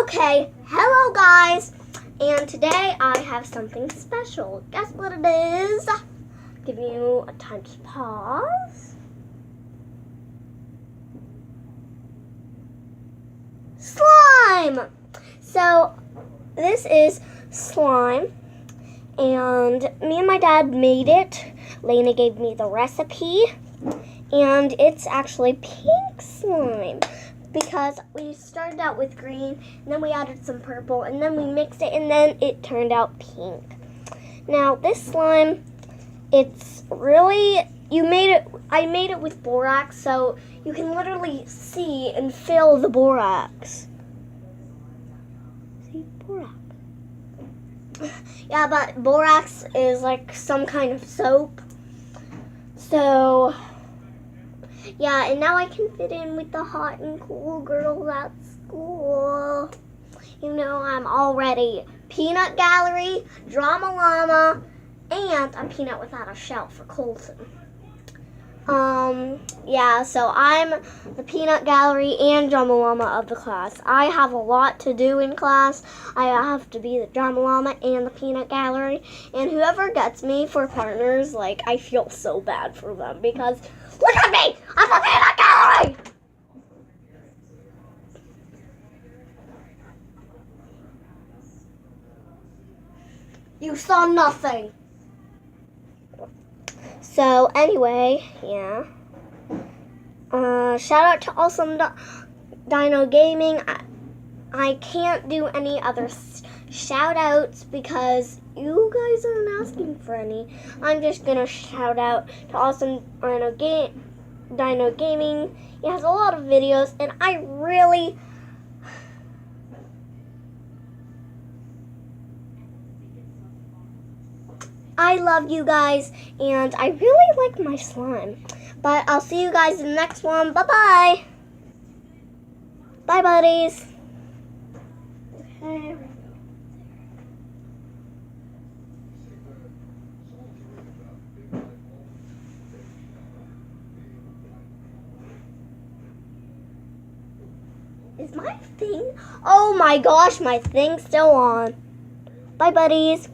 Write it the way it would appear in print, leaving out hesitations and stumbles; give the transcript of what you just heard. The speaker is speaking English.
Okay, hello guys, and today I have something special. Guess what it is? Give you a time to pause. Slime! So, this is slime, and me and my dad made it. Lena gave me the recipe, and it's actually pink slime. Because we started out with green, and then we added some purple, and then we mixed it, and then it turned out pink. Now, this slime, it's really, I made it with borax, so you can literally see and feel the borax. See, borax. Yeah, but borax is like some kind of soap. So, yeah, and now I can fit in with the hot and cool girls at school. You know, I'm already Peanut Gallery, Drama Llama, and a peanut without a shell for Colton. Yeah, so I'm the Peanut Gallery and Drama Llama of the class. I have a lot to do in class. I have to be the Drama Llama and the Peanut Gallery. And whoever gets me for partners, like, I feel so bad for them because, look at me! I'm the Peanut Gallery! You saw nothing. So, anyway, yeah. Shout out to Awesome Dino Gaming. I can't do any other shout outs because you guys aren't asking for any. I'm just gonna shout out to Awesome Dino Gaming. He has a lot of videos, and I love you guys, and I really like my slime. But I'll see you guys in the next one. Bye-bye. Bye, buddies. Okay. Is my thing? Oh my gosh, my thing's still on. Bye, buddies.